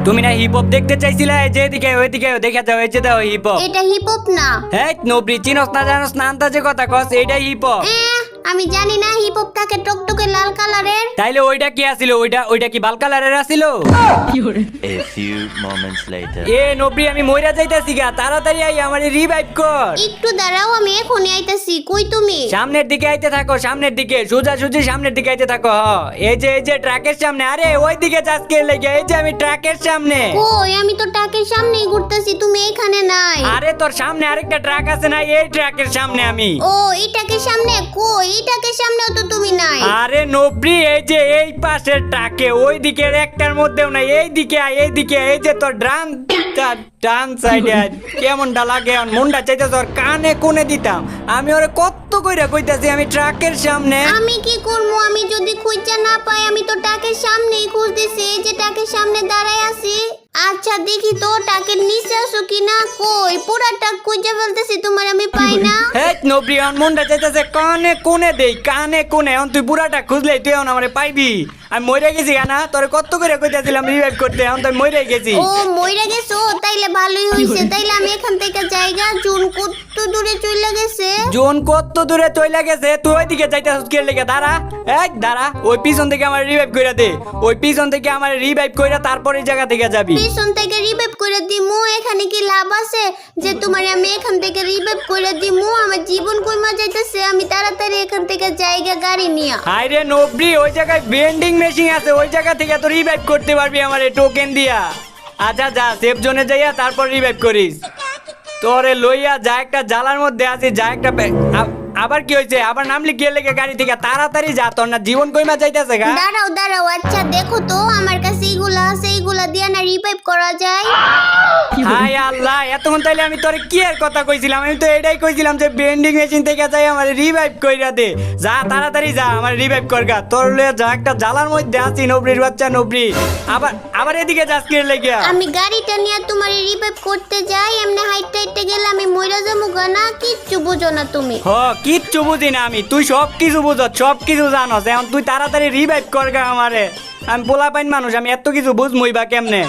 তুমি না hip hop দেখতে চাইছিলে, যেদিকে ওইদিকে দেখা যাও, এই যে দাও হিপ হপ। এটা হিপ হপ না। হ্যাঁ নবরি, চিনস না জানোস না আন্দাজে কথা কস, এইটা হিপ হপ। আমি জানি না হিপ হপ থাকে টকটকে লাল কালারের। তাইলে ওইটা কি আছিল? ওইটা কি বাল কালারের আছিল? A few moments later. এ নবরি, আমি মইরা যাইতাছি গা, তাড়াতাড়ি আই, আমারে রিভাইভ কর। একটু দাঁড়াও, আমি এখনই আইতাছি। কই তুমি? সামনের দিকে আইতে থাকো, সামনের দিকে সোজা সুজি সামনের দিকে আইতে থাকো। এই যে ট্রাকের সামনে। আরে ওই দিকে যাস কে লেগে? এই যে আমি ট্রাকের সামনে। কই? আমি তো ট্রাকের সামনেই ঘুরতেছি, তুমি এখানে নাই। আরে তোর সামনে আরেকটা ট্রাক আছে না, এই ট্রাকের সামনে আমি। ও এই ট্রাকের সামনে? কই এই ট্রাকের সামনেও তো তুমি নাই। আরে নবরি, এই যে এই পাশের ট্রাকে, ওই দিকের একটার মধ্যেও নাই। এই দিকে আয়, এই দিকে। এই যে তোর ডান সাইডে কেমনটা লাগে, মনটা চাইতে তোর কানে কোনে দিতাম। আমি ওরে কত কইরা কইতাছি আমি ট্রাকের সামনে। আমি কি করবো? আমি যদি খুঁজে না পাই, আমি তো ট্রাকের সামনেই খুঁজতেছি। এই যে ট্রাকের সামনে দাঁড়ায় আছি। আচ্ছা দেখি তো ট্রাকের নিচে আসো কিনা। কই? পুরা ট্রাক খুঁজে ফেলতেছি, তোমার আমি পাই না। হেই নবরি, আমার মনটা চাইতেছে কানে কোনে দেই, কানে কোনে। এখন তুই পুরাটা খুঁজলেই তুই এখন আমারে পাইবি। আমি মরে গেছি না, তোরে কত করে কইতাছিলাম রিভাইভ করতে, এখন তো মরে গেছি। ও মইরা গেছো? তাইলে ভালোই হইছে। তাইলে আমি এখান থেকে জায়গা জুন কত দূরে চলে গেছে। জোন কত দূরে চলে গেছে? তুই ওইদিকে যাইতাছিস কে লেগে? দাঁড়া, এই দাঁড়া, ওই পিছন থেকে আমার রিভাইভ কইরা দে। ওই পিছন থেকে আমার রিভাইভ কইরা তারপর এই জায়গা থেকে যাবি। পিছন থেকে রিভাইভ করে দিমু? এখানে কি লাভ আছে যে তোমার আমি এখান থেকে রিভাইভ করে দিমু? আমার জীবন কইমা যাইতেছে। আমি তাড়াতাড়ি এখান থেকে জায়গা গাড়ি নিয়া। হাই রে নবরি, ওই জায়গায় বেন্ডিং মেশিন আছে, ওই জায়গা থেকে তো রিভাইভ করতে পারবি আমারে টোকেন দিয়া। আচ্ছা যা, সেফ জোনে যাইয়া তারপর রিভাইভ করিস। তোরে লইয়া যা, একটা জালার মধ্যে আছি, যা একটা আবার কি হয়েছে? আবার নামলি কে লেগে গাড়ি থেকে? তাড়াতাড়ি যা, তোর না জীবন কইমা যাইতেছে গা। দাঁড়াও দাঁড়াও, আচ্ছা দেখো তো আমার কাছে এইগুলা আছে, এইগুলা দিয়ে না রিভাইভ করা যায়? হাই আল্লাহ, এতক্ষণ তাইলে আমি তোরে কি এর কথা কইছিলাম? আমি তো এটাই কইছিলাম যে বেন্ডিং মেশিন থেকে যাই আমার রিভাইভ কইরা দে। যা তাড়াতাড়ি যা, আমার রিভাইভ করগা। তোর লইয়া যা, একটা জালার মধ্যে আছি নবরির বাচ্চা নবরি। আবার এদিকে যাস কে লেগে? আমি গাড়িটা নিয়ে তোমার রিভাইভ করতে যাই, এমনি হাইটে হাইটে গেলে আমি মইরা যাবো গা না? কিচ্ছু বুঝো না তুমি। কিচ্ছু বুঝি না আমি, তুই সব কিছু বুঝ, সব কিছু জানস। এখন তুই তাড়াতাড়ি রিভাইভ করগা আমারে। আমি পোলা পাইন মানুষ, আমি এত কিছু বুঝমই বা কেমনে?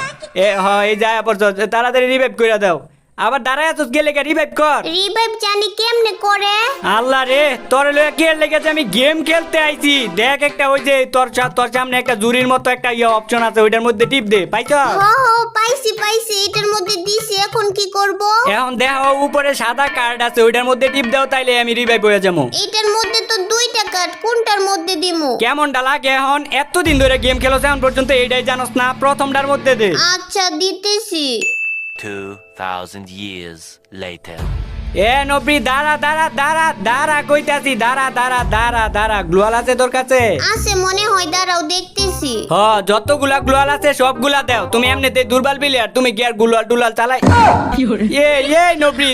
এই যায় পড়ছ, তাড়াতাড়ি রিভাইভ কইরা দাও। আবার দাঁড়ায় আছিস গেলে রিভাইভ কর। রিভাইভ জানি কেমনে করে। আল্লাহ রে, তোর লইয়া কে লেগেছে? আমি গেম খেলতে আইছি। দেখ একটা, ওই যে তোর সামনে একটা জুরির মতো একটা অপশন আছে, ওইটার মধ্যে টিপ দে। পাইছ? পাইছি, এটার মধ্যে দিছি। এখন কি করব? এখন দেখ উপরে সাদা কার্ড আছে, ওইটার মধ্যে টিপ দাও, তাইলে আমি রিভাইভ হয়ে যাবো। এটার মধ্যে তো দুইটা কার্ড, কোনটার মধ্যে দিমু? কেমনটা লাগে এখন? এতদিন ধরে গেম খেলোছ, এখন পর্যন্ত এইটাই জানোস না? প্রথমটার মধ্যে দে। আচ্ছা দিতেছি। 2000 years later. এ নবরি, দাঁড়া কইতাছি, দাঁড়া। গ্লোয়াল আছে তোর কাছে? আছে মনে হয়, দাঁড়াও দেখতেছি। যতগুলা গ্লোয়াল আছে সবগুলা দাও। তুমি এমনিতে দুর্বল প্লেয়ার, তুমি কি আর গ্লোয়াল টুলাল চালাই? নবরি,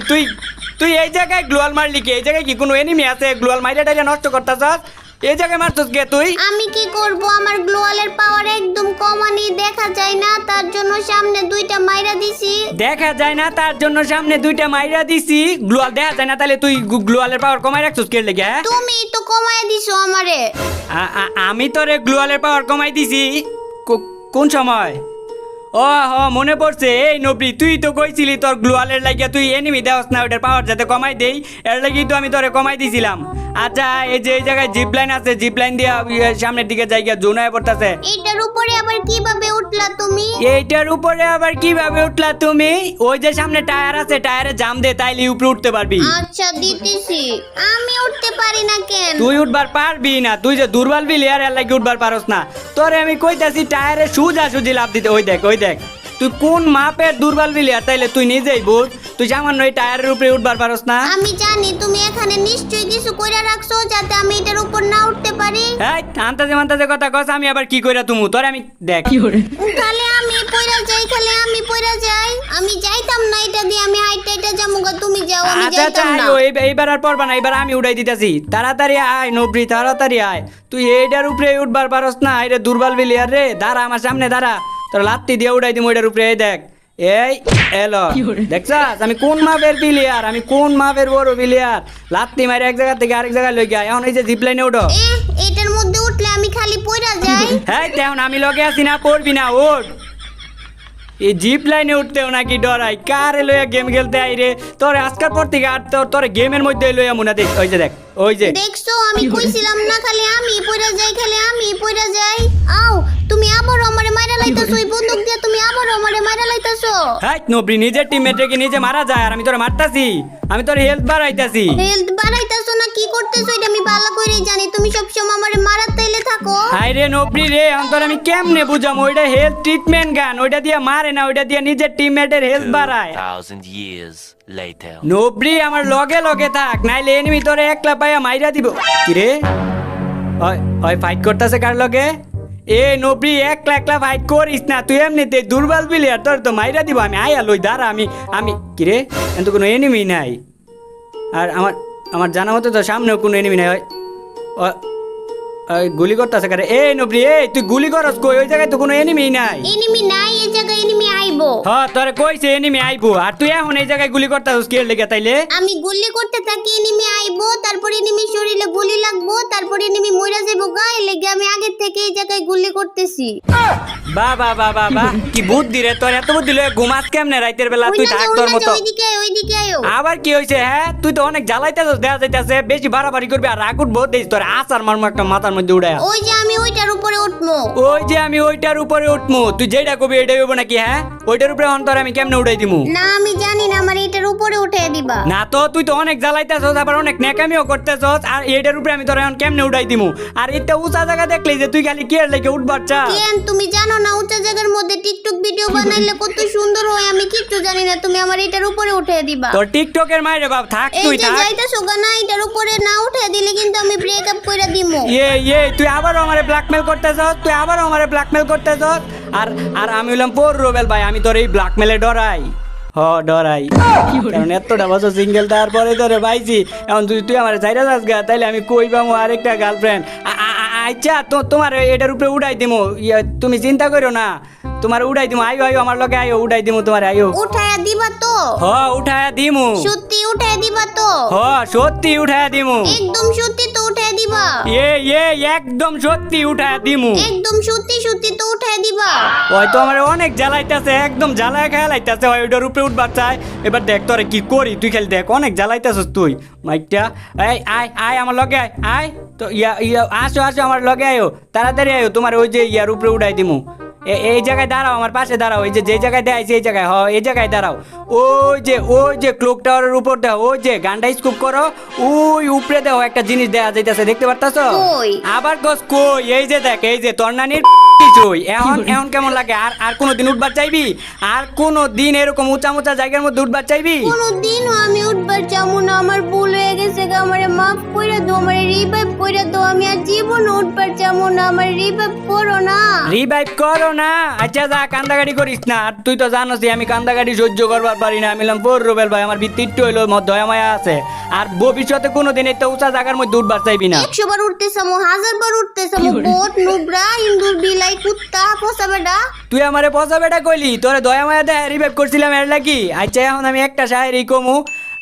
তুই এই জায়গায় গ্লোয়াল মারলি কি? এই জায়গায় কি কোনো এনিমি আছে? গ্লোয়াল মাইরা নষ্ট করতাছস? এই জায়গায় মারছস কে তুই? আমি কি করব? আমার গ্লোয়ালের পাওয়ার একদম কমানি, দেখা যায় না, তার জন্য সামনে দুইটা মাইরা দিছি। দেখা যায় না তার জন্য সামনে দুইটা মাইরা দিছি? গ্লোয়াল দেখা যায় না, তাহলে তুই গ্লোয়ালের পাওয়ার কমাই রাখছস কে লেগে? তুমি তো কমায় দিছো আমারে। আমি তোরে গ্লোয়ালের পাওয়ার কমাই দিছি কোন সময়? মনে পড়ছে। এই নবরি, তুই তো কইছিলি তোর গ্লোয়ালের লাগিয়া তুই এনিমি দেওয়াস না, ওটার পাওয়ার যাতে কমাই দেই, এর লাগি তো আমি তোরে কমাই দিছিলাম। আচ্ছা এই যে এই জায়গায় জিপলাইন আছে, জিপলাইন দিয়া সামনের দিকে জায়গা জোনায় পড়তাছে। এইটার উপরে আবার কিভাবে উঠলা তুমি? এইটার উপরে আবার কিভাবে উঠলা তুমি? ওই যে সামনে টায়ার আছে, টায়ারে জাম দে, তাইলে উপরে উঠতে পারবি। আচ্ছা দিতেছি। আমি উঠতে পারি না কেন? তুই উঠবার পারবি না, তুই যে দুর্বল প্লেয়ার, এর লাগি উঠবার পারস না। তোরে আমি কইতাছি টায়ারে সুজি লাভ দিতে। ওই দেখ তুই কোন মাপের দুর্বল প্লেয়ার, তাইলে তুই নিজেই বুঝ। তুই সামান্য এই টায়ারের উপরে উঠবার পারস না। আমি জানি তুমি এখানে নিশ্চয়ই কিছু কইরা রাখছো যাতে আমি এটার উপর না উঠতে পারি। এই আন্তাজে কথা কস, আমি আবার কি কইরা তুমু? তোরে আমি দেখ খালি আমি পয়রা যাই। আমি যাইতাম না এটা দিয়ে, আমি হাইটে যাবো গা, তুমি যাও, আমি যাইতাম না। এইবার আর পড়বা না, এইবার আমি উড়াই দিতেছি। তাড়াতাড়ি আয় নবরি, তাড়াতাড়ি আয়। তুই এইটার উপরে উঠবার পারস না, এটা দুর্বল প্লেয়ার রে। দাঁড়া আমার সামনে দাঁড়া, তোর লাত্তি দিয়ে উড়াই দিম ওইটার উপরে। এই দেখ, এই এলো দেখছাস আমি কোন মাপের প্লেয়ার, আমি কোন মাপের বড় প্লেয়ার। লাত্তি মারে এক জায়গা থেকে আরেক জায়গায় লই গিয়া। এখন এই যে জিপলাইনে উঠো। এটার মধ্যে উঠলে আমি খালি পয়রা যাই। হ্যাঁ এখন আমি লগে আছি না, পড়বি না, ওঠ। এই জিপ লাইনে উঠতেও নাকি ডরাই কারে লইয়া গেম খেলতে আই রে তোর আজকাল পর থেকে আর তোর গেমের মধ্যে লইয়া মনে দেখ ওই যে দেখ ওই যে দেখছো আমি কইছিলাম না খালি আমি পয়রা যাই খালি আমি পয়রা যাই আও তুমি আবার আমারে মাইরা লাইতাছো ওই বন্দুক দিয়ে তুমি আবার আমারে মাইরা লাইতাছো হ্যাঁ নবরি নিজের টিমমেটে কি নিজে মারা যায় আর আমি তোরে মারতাছি আমি তোর হেলথ বাড়াইতাছি হেলথ বাড়াইতাছো না কি করতেছো এটা আমি ভালো করেই জানি তুমি সবসময় আমারে মারার তাইলে থাকো হাই রে নবরি রে অন্তর আমি কেমনে বুঝাম ওইটা হেলথ ট্রিটমেন্ট গান ওইটা দিয়ে মারে না ওইটা দিয়ে নিজের টিমমেটের হেলথ বাড়ায় 2,000 years later. নবরি আমার লগে লগে থাক নাইলে এনিমি তোরে একলা পাইয়া মাইরা দিব কি রে ওই ওই ফাইট করতেছে কার লগে এ নবরি একলা একলা ফাইট করিস না তুই এমনিতে দুর্বল প্লেয়ার তোর তো মাইরা দিব আমি আয়া লই দাঁড়া আমি কি রে কিন্তু কোনো এনিমি নাই আর আমার জানা মতো তো সামনেও কোনো এনিমি নাই ওই গুলি করতেছে কারে এ নবরি এ তুই গুলি করস কই ওই জায়গায় তো কোনো এনিমি নাই এনিমি নাই এই জায়গায় এনিমি আইবো হ্যাঁ তোরে কইছে এনিমি আইবো আর তুই এখন এই জায়গায় গুলি করতেছিস কি লেগে তাইলে আমি গুলি করতে থাকি এনিমি আইবো তারপর এনিমি শরীরে গুলি লাগবো তারপর এনিমি মইরা যাইবো গায়ে লেগে আমি আগে থেকে এই জায়গায় গুলি করতেছি বাহ বাহ বাহ বাহ বাহ কি বুদ্ধি রে তোর এত বুদ্ধি লয়ে ঘুমাস কেমনে রাইতের বেলা তুই থাক তোর মতো ওইদিকে আয়ো আবার কি হইছে হ্যাঁ তুই তো অনেক জ্বালাইতেছস দেখা যাইতাছে বেশি বাড়াবাড়ি করবি আর রাগ উঠবো দেখ তোর আসার মারমু একটা মাথার মধ্যে উড়ায়া ওই যে আমি ওইটার উপরে উঠবো ওই যে আমি ওইটার উপরে উঠমু তুই যেটা কবি এটাই হইব নাকি হ্যাঁ ওইটার উপরে অন্তর আমি কেমনে উঠাই দিমু না আমি জানি না আমার এটার উপরে উঠাই দিবা না তো তুই তো অনেক জ্বালাইতেছস আবার অনেক নেকামিও করতেছস আর এটার উপরে আমি তোর এখন কেমনে উঠাই দিমু আর এটা উঁচা জায়গা দেখলি যে তুই খালি কি এর লাগে উঠবার চা কেন তুমি জানো না উঁচা জায়গার মধ্যে টিকটক ভিডিও বানাইলে কত সুন্দর হয় আমি কিচ্ছু জানি না তুমি আমার এটার উপরে উঠাই দিবা তোর টিকটকের মাইরে বাপ থাক এই তুই যে থাক যাইতাছো গানা এটার উপরে না উঠাই দিলে কিন্তু আমি ব্রেকআপ কইরা দিমু তুই আবার আমারে ব্ল্যাকমেল করতেছস তুই আবার আমারে ব্ল্যাকমেল করতেছস আর আর আমি হলাম পোর রোবেল ভাই আমি তোর এই ব্ল্যাকমেলে ডরাই ডরাই কারণ এতটা বছর সিঙ্গেল তারপরে তোরে পাইছি এখন তুই আমার চাইরা যাস গা তাইলে আমি কই পামু আরেকটা গার্লফ্রেন্ড আচ্ছা তোমার এটার উপরে উড়াই দিমু তুমি চিন্তা করো না তোমার উড়াই দিমু আইও আমার লগে আইও উড়াই দিমু তোমার আইও উঠায়া দিবা তো উঠায়া দিমু সত্যি উঠায়া দিবা তো সত্যি উঠায়া দিমু একদম সত্যি তো উঠায়া দিবা একদম সত্যি উঠায়া দিমু একদম সত্যি সত্যি তো উঠায়া দিবা ওই তো আমার অনেক জ্বালাইতেছে একদম জ্বালায় খেলাইতেছে ওইটার উপরে উঠবার চাই এবার দেখ তোরে কি করি তুই খেল দেখ অনেক জ্বালাইতেছিস তুই মাইকটা এই আয় আমার লগে আয় তো আসো আমার লগে আয়ো তাড়াতাড়ি আয়ো তোমার ওই যে ইয়ার উপরে উঠাই দিমু এই জায়গায় দাঁড়াও আমার পাশে দাঁড়াও এই যে জায়গায় দেখাইছি এই জায়গায় এই জায়গায় দাঁড়াও ওই যে ক্লক টাওয়ারের উপর দাও ওই যে গানটা স্কুপ করো ওই উপরে দাও একটা জিনিস দেয়া যাইতেছে দেখতে পারতাছো কই? আবার কই এই যে দেখ এই যে তোর নানির এখন কেমন লাগে আর কোনোদিন উঠবার চাইবি আর কোনোদিন এরকম উঁচা জায়গার মধ্যে উঠবার চাইবি কোনোদিনও আমি উঠবার চামু না আমার ভুল হয়ে গেছে আমারে মাফ কইরা দাও আমারে রিভাইভ কইরা দাও আমি আর জীবন উঠবার চামু না আমার রিভাইভ করো না আচ্ছা যা কান্দাগাড়ি করিস না আর তুই তো জানোস আমি কান্দাগাড়ি সহ্য করবার পারি না আমি বললাম রুবেল ভাই আমার ভিত্তি একটু হইলো দয়া মায়া আছে আর ভবিষ্যতে কোনোদিন এই তো উঁচা জায়গার মধ্যে উঠবার চাইবি না 100 বার উঠতে চামু 1000 বার উঠতে চামু বোট নুবরা ইন্দুর বিলাই কুত্তা পোষা বেডা তুই আমারে পচা বেটা কইলি তোরে দয়া মায়া দেয় রিভাইভ করছিলাম এর লাগি আচ্ছা এখন আমি একটা শায়েরি কমু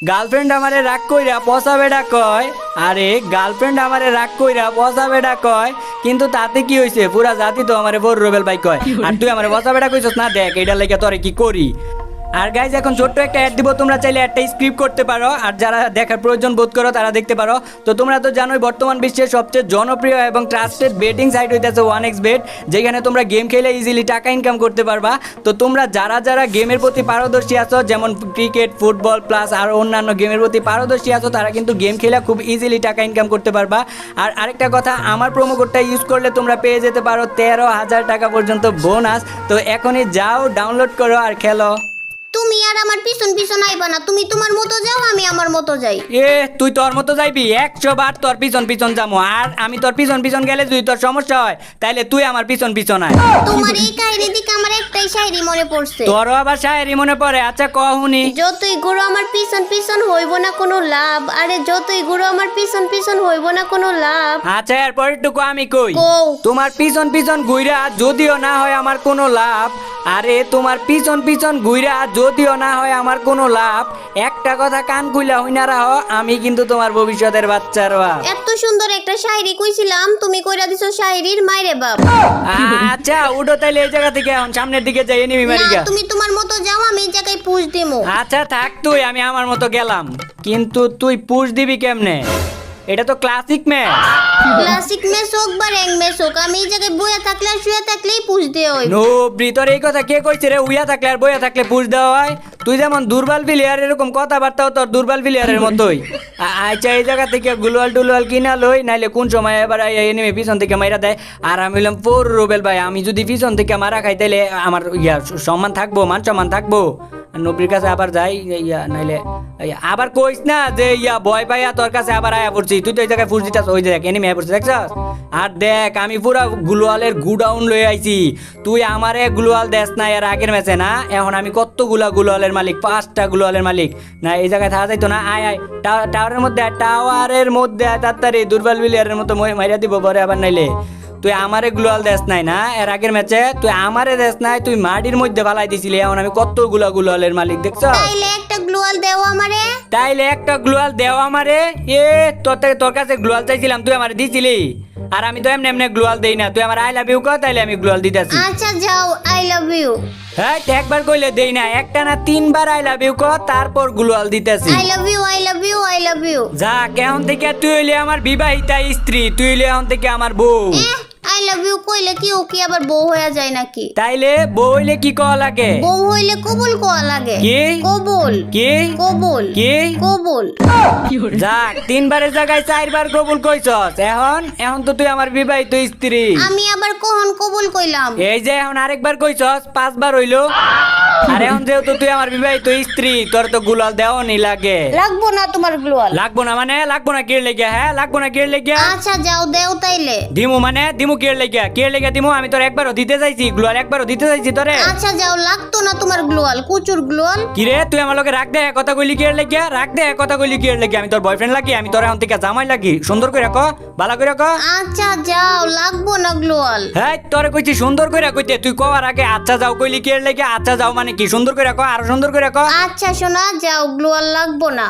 গার্লফ্রেন্ড আমারে রাগ কইরা পচা বেটা কয় আরে গার্লফ্রেন্ড আমারে রাগ কইরা পচা বেটা কয় কিন্তু তাতে কি হইছে পুরা জাতি তো আমারে বড় রুবেল ভাই কয় আর তুই আমারে পচা বেটা কইছস না দেখ এটা লাগি তোরে কি করি আর গাইজ এখন ছোট্ট একটা অ্যাড দিব তোমরা চাইলে একটা স্ক্রিপ্ট করতে পারো আর যারা দেখার প্রয়োজন বোধ করো তারা দেখতে পারো তো তোমরা তো জানোই বর্তমান বিশ্বের সবচেয়ে জনপ্রিয় এবং ট্রাস্টেড বেটিং সাইট হইতেছে 1xBet যেখানে তোমরা গেম খেলে ইজিলি টাকা ইনকাম করতে পারবা তো তোমরা যারা গেমের প্রতি পারদর্শী আছো যেমন ক্রিকেট ফুটবল প্লাস আর অন্যান্য গেমের প্রতি পারদর্শী আছো তারা কিন্তু গেম খেলে খুব ইজিলি টাকা ইনকাম করতে পারবা আর আরেকটা কথা আমার প্রোমো কোডটা ইউজ করলে তোমরা পেয়ে যেতে পারো 13,000 টাকা পর্যন্ত বোনাস তো এখনই যাও ডাউনলোড করো আর খেলো তুমি আর আমার পিছন আইবা না তুমি তোমার মতো যাও আমি আমার মতো যাই তুই তোর মতো যাইবি 100 বার তোর পিছন যাবো আর আমি তোর পিছন গেলে যদি তোর সমস্যা হয় তাইলে তুই আমার পিছন আয় তোমার এই কাহিনী দিকে আমার একটাই শায়রি মনে পড়ছে তোরও আবার শায়েরি মনে পড়ে আচ্ছা কহুনি যতই গুরু আমার পিছন হইব না কোনো লাভ আরে যতই গুরু আমার পিছন হইব না কোনো লাভ আচ্ছা এরপর একটু আমি কই কও। তোমার পিছন ঘুইরা যদিও না হয় আমার কোনো লাভ আরে তোমার পিছন ঘুইরা যদিও না হয় আমার কোনো লাভ, একটা কথা কান খুইলা হইনা রাখো, আমি কিন্তু তোমার ভবিষ্যতের বাচ্চার বাপ। এত সুন্দর একটা শায়রি কইছিলাম, তুমি কইরা দিছো শায়রির মাইরে বাপ। আচ্ছা উঠো তাইলে এই জায়গা থেকে, এখন সামনের দিকে যাই এনিমি না মারিগা। তুমি তোমার মতো যাও, আমি এই জায়গায় পুষ দিমু। আচ্ছা থাক তুই, আমি আমার মতো গেলাম, কিন্তু তুই পুশ দিবি কেমনে? এটা তো ক্লাসিক ম্যাচ। ক্লাসিক ম্যাচ হোক বা র্যাঙ্ক ম্যাচ হোক, আমি এই জায়গায় বইয়া থাকলে আর শুয়ে থাকলেই পুষ দিয়ে হইব। নোবরি তোর এই কথা কে কইছে রে? উইয়া থাকলে আর বইয়া থাকলে পুশ দেওয়া হয়? তুই যেমন দুর্বল প্লেয়ার, এরকম কথাবার্তাও তোর দুর্বল প্লেয়ারের মতোই। আচ্ছা এই জায়গা থেকে গুলওয়াল টুলওয়াল কিনা লই, নাইলে কোন সময় এবার এনিমি পিছন থেকে মাইরা দেয়, আর আমি হইলাম পোর রুবেল ভাই, আমি যদি পিছন থেকে মারা খাই তাইলে আমার সম্মান থাকবো, মান সম্মান থাকবো? নবীর কাছে আবার যাই, নাইলে আবার কইস না যে ভয় পাইয়া তোর কাছে আবার আয়া পড়ছি। তুই তো এই জায়গায় ফুস দিতাস, ওই দেখ এনিমি আয়া পড়ছে, দেখছস? আর দেখ আমি পুরা গ্লোয়ালের গুডাউন লই আইছি, তুই আমারে গ্লোয়াল দেস না এর আগের ম্যাচে না? এখন আমি কতগুলা গ্লোয়ালের মালিক, 5টা গ্লোয়ালের মালিক। না এই জায়গায় থাকা যাইতো না? আয় আয় টাওয়ারের মধ্যে, টাওয়ারের মধ্যে তাড়াতাড়ি, দুর্বল বিলিয়ারের মতো মাইরা দিব পরে আবার। নাইলে তুই আমারে গ্লোয়াল দেস নাই না এর আগের ম্যাচে? তুই আমারে দেস নাই, তুই মাটির মধ্যে ফালাই দিছিলি। এখন আমি কতগুলা গ্লোয়ালের মালিক, দেখছ? তাইলে একটা গ্লোয়াল দেও আমারে। তাইলে একটা গ্লোয়াল দেও আমারে? এ তোর কাছে গ্লোয়াল চাইছিলাম, তুই আমারে দিছিলি? আর আমি তো এমনি এমনি গ্লোয়াল দেই না, তুই আমার আই লাভ ইউ কর, তাইলে আমি গ্লোয়াল দিতেছি। আচ্ছা যাও, আই লাভ ইউ। হ্যাঁ একবার কইলে দেই না, একটা না 3বার আই লাভ ইউ কর, তারপর গ্লোয়াল দিতেছি। I love you, I love you, I love you. যা এখন থেকে তুই হইলে আমার বিবাহিতা স্ত্রী, তুই হইলে এখন থেকে আমার বউ। আই লাভ ইউ কইলে কি ও কি আবার বউ হয়ে যায় নাকি? তাইলে বউ হইলে কি কওয়া লাগে? বউ হইলে কবুল কোয়া লাগে। কি? কবুল। কি? কবুল। কি? কবুল। যাক 3বারের জায়গায় 4বার কবুল কইছস। এখন তো তুই আমার বিবাহিত স্ত্রী। আমি আবার কখন কবুল কইলাম? এই যে এখন আরেকবার কইছস, 5বার হইলো। আর এখন যেহেতু তুই আমার বিবাহিত স্ত্রী, তোর তো গুলাল দেওয়ানি লাগে। লাগবো না তোমার গ্লোয়াল। লাগবো না মানে? লাগবো না কির লেগে? হ্যাঁ লাগবো না কির লেগে? আচ্ছা যাও দেও তাইলে। দিমু মানে? দিমু কির লেগে? কির লেগে দিমু? আমি তোর একবারও দিতে চাইছি গ্লোয়াল, একবারও দিতে চাইছি তোরে। আচ্ছা যাও, লাগতো না তোমার গ্লোয়াল, কুচুর গ্লোয়াল। কিরে তুই আমার লগে রাখ দে কথা কইলি কির লেগে? রাখ দে কথা কইলি কির লেগে? আমি তোর বয়ফ্রেন্ড লাগি? আমি তোর এখন থেকে জামাই লাগি? সুন্দর করে কো, ভালো করে কো। আচ্ছা যাও, লাগবো না গ্লোয়াল। হ্যাঁ তোরে কইছি সুন্দর করে কইতে, তুই কওয়ার আগে আচ্ছা যাও কইলি কির লেগে? আচ্ছা যাও মানে কি? সুন্দর করে কো, আরো সুন্দর করে কো। আচ্ছা শোনা যাও, গ্লোয়াল লাগবো না।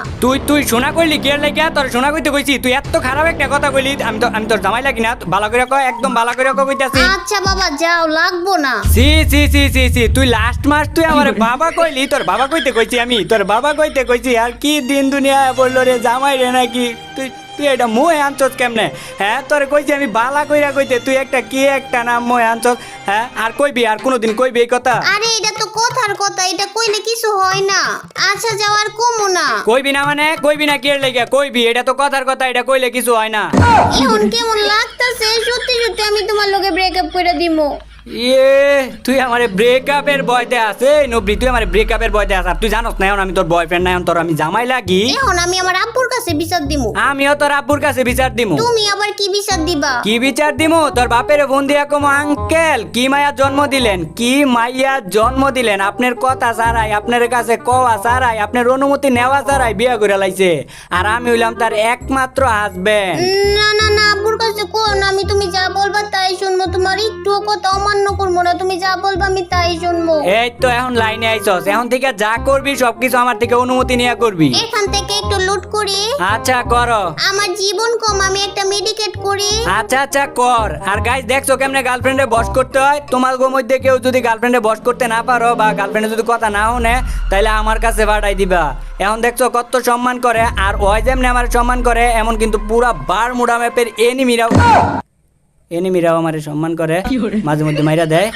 তুই শোনা কইলি কির লেগে? তোর শোনা কইতে কইছি, তুই এত খারাপ একটা কথা কইলি। আমি তোর জামাই লাগি না? ভালো করে কো, একদম ভালো করে কো কইতাছি। আচ্ছা বাবা যাও, লাগবো না। সি সি সি সি সি, তুই লাস্ট মাস তুই আমার বাবা কইলি? তোর বাবা কইতে কইছি আমি? তোর বাবা কইতে কইছি? আর কি দিন দুনিয়া বললো রে, জামাই রে নাকি? তুই এটা মোহে আনছস কেমনে? হ্যাঁ তোর কইছি আমি বালা কইরা কইতে, তুই একটা কি একটা নাম মোহে আনছস? হ্যাঁ আর কইবি? আর কোনোদিন কইবি এই কথা? আরে এটা তো কথার কথা, এটা কইলে কিছু হয় না। আচ্ছা যাও, আর কমু না। কইবি না মানে? কইবি না কির লেগে? কইবি, এটা তো কথার কথা, এটা কইলে কিছু হয় না। এখন কেমন লাগতাছে, সত্যি সত্যি আমি তোমার লগে ব্রেকআপ করে দিমু। তুই আমার ব্রেকআপের বয়তে আছে নবরি? তুই আমার ব্রেকআপের বয়তে আছে? আর তুই জানোস না এখন আমি তোর বয়ফ্রেন্ড না, এখন তোর আমি জামাই লাগি। এখন আমি আমার আব্বুর কাছে বিচার দিমু। আমিও তোর আব্বুর কাছে বিচার দিমু। তুমি আবার কি বিচার দিবা? কি বিচার দিমু? তোর বাপের ফোন দিয়া কম, আঙ্কেল কি মাইয়া জন্ম দিলেন, কি মাইয়া জন্ম দিলেন, আপনার কথা ছাড়াই, আপনার কাছে কওয়া ছাড়াই, আপনার অনুমতি নেওয়া ছাড়াই বিয়া করে লাইছে। আর আমি হইলাম তার একমাত্র হাজবেন্ড। না না না, আব্বুর কাছে কো না, আমি তুমি যা বলবা তাই শুনবো। তোমার একটু কথা অমান্য করবো না, তুমি যা বলবা আমি তাই শুনবো। এই তো এখন লাইনে আইছস, এখন থেকে যা করবি সবকিছু আমার থেকে অনুমতি নিয়ে করবি। এখান থেকে একটু লুট করি। আচ্ছা করো। আমার জীবন কম, আমি একটা মেডিকেট করি। আচ্ছা আচ্ছা কর। আর গাইস দেখছো কেমনে গার্লফ্রেন্ডে বস করতে হয়? তোমার মধ্যে কেউ যদি গার্লফ্রেন্ডে বস করতে না পারো, বা গার্লফ্রেন্ডে যদি কথা না শুনে, তাইলে আমার কাছে পাঠাই দিবা। এখন দেখছো কত সম্মান করে। আর ওই যেমনি আমার সম্মান করে, এমন কিন্তু পুরা বারমুডা ম্যাপের এনিমিরাও আমার সম্মান করে, মাঝে মধ্যে মাইরা দেয়।